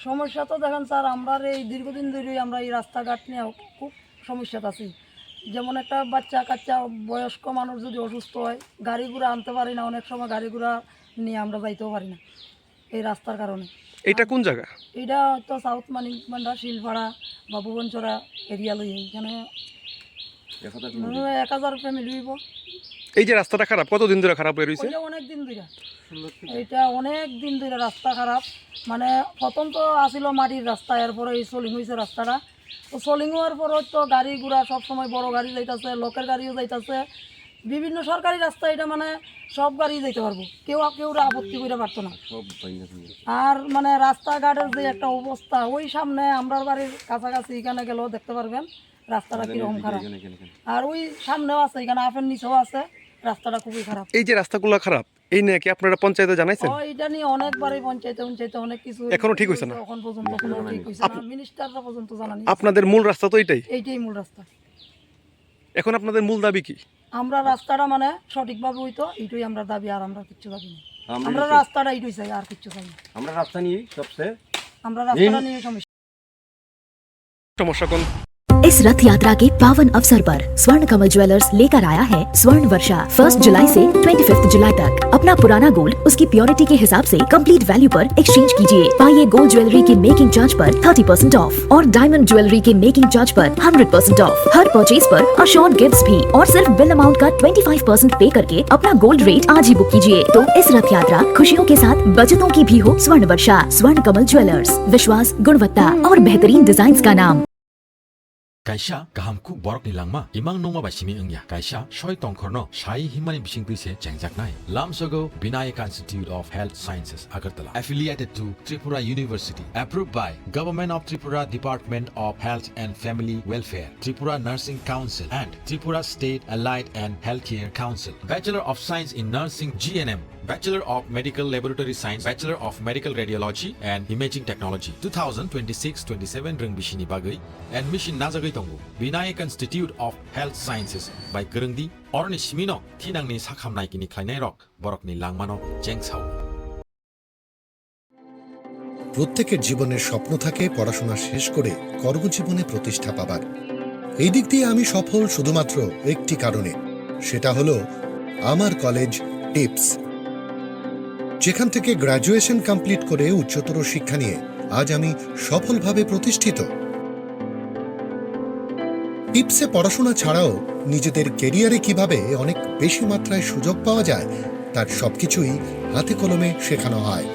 সমস্যা তো দেখেন স্যার, আমরা এই দীর্ঘদিন ধরে আমরা এই রাস্তাঘাট নিয়ে খুব সমস্যাতে আছি। যেমন একটা বাচ্চা কাচ্চা বয়স্ক মানুষ যদি অসুস্থ হয়, গাড়ি ঘোড়া আনতে পারি না, অনেক সময় গাড়ি ঘোড়া নিয়ে আমরা যাইতেও পারি না এই রাস্তার কারণে। এটা কোন জায়গা? এটা তো সাউথ মানিকমান্ডা, শিলপাড়া বা বুবনচরা এরিয়া লই, এখানে 1000 ফ্যামিলি হইব। এই যে রাস্তাটা খারাপ, কতদিন ধরে খারাপ হয়ে রয়েছে? অনেক দিন ধরে, এটা অনেক দিন ধরে রাস্তা খারাপ। মানে প্রথম তো আসিল মাটির রাস্তা, এরপরে এই সোলিং হয়েছে রাস্তাটা। তো সোলিং হওয়ার পর তো গাড়ি ঘোড়া সবসময় বড় গাড়ি যাইতেছে, লোকের গাড়িও যাইতেছে, বিভিন্ন সরকারি রাস্তা, এটা মানে সব গাড়ি যাইতে পারবো, কেউ আপত্তি করে পারতো না। আর মানে রাস্তাঘাটের যে একটা অবস্থা, ওই সামনে আমরার বাড়ির কাছাকাছি এখানে গেলেও দেখতে পারবেন রাস্তাটা কিরকম খারাপ। আর ওই সামনেও আছে, এখানে আপের নিচেও আছে, রাস্তাটা খুবই খারাপ। এই যে রাস্তাগুলো খারাপ, এই নিয়ে কি আপনারা পঞ্চায়েতে জানাইছেন? এটা নিয়ে অনেকবারই পঞ্চায়েতে অনেক কিছু, এখনো ঠিক হইছে না, এখন পর্যন্ত কোনো ঠিক হইছে না, মিনিস্টাররা পর্যন্ত জানানি। আপনাদের মূল রাস্তা তো এইটাই মূল রাস্তা। এখন আপনাদের মূল দাবি কি? আমরা রাস্তাটা মানে সঠিকভাবে হইতো, এইটাই আমরা দাবি, আর আমরা কিচ্ছু দাবি না। আমরা রাস্তাটা এইটাই চাই, আর কিচ্ছু চাই না। আমরা রাস্তা নিয়ে সমস্যা কোন? इस रथ यात्रा के पावन अवसर पर स्वर्ण कमल ज्वेलर्स लेकर आया है स्वर्ण वर्षा। 1 जुलाई से 25 जुलाई तक अपना पुराना गोल्ड उसकी प्योरिटी के हिसाब से कंप्लीट वैल्यू पर एक्सचेंज कीजिए। पाइए गोल्ड ज्वेलरी के मेकिंग चार्ज पर 30% ऑफ और डायमंड ज्वेलरी के मेकिंग चार्ज पर 100% ऑफ। हर परचेज पर अश्योर्ड गिफ्ट्स भी, और सिर्फ बिल अमाउंट का 25% पे करके अपना गोल्ड रेट आज ही बुक कीजिए। तो इस रथ यात्रा खुशियों के साथ बचतों की भी हो। स्वर्ण वर्षा, स्वर्ण कमल ज्वेलर्स, विश्वास, गुणवत्ता और बेहतरीन डिजाइन का नाम। Kaisa kaham ku borok ni langma imang nongma ba simi engya kaisa soi tongkhorno sai himani bising prise changjaknai lamsogo Vinayaka Institute of Health Sciences Agartala, affiliated to Tripura University, approved by Government of Tripura Department of Health and Family Welfare, Tripura Nursing Council and Tripura State Allied and Healthcare Council. Bachelor of Science in Nursing GNM, Bachelor of Medical Laboratory Science, Bachelor of Medical Radiology and Imaging Technology. 2026-27 ring bishini bagai admission najagai tongo Vinayaka Institute of Health Sciences by Gerungdi orni simino thinangni sakhamnai kini khlainai rok borokni langmano jengsao। প্রত্যেকের জীবনের স্বপ্ন থাকে পড়াশোনা শেষ করে কর্মজীবনে প্রতিষ্ঠা পাবার। এই দিক দিয়ে আমি সফল শুধুমাত্র একটি কারণে, সেটা হলো আমার কলেজ টিপস, যেখান থেকে গ্র্যাজুয়েশন কমপ্লিট করে উচ্চতর শিক্ষা নিয়ে আজ আমি সফলভাবে প্রতিষ্ঠিত। টিপসে পড়াশোনা ছাড়াও নিজেদের কেরিয়ারে কিভাবে অনেক বেশি মাত্রায় সুযোগ পাওয়া যায় তার সবকিছুই হাতে কলমে শেখানো হয়।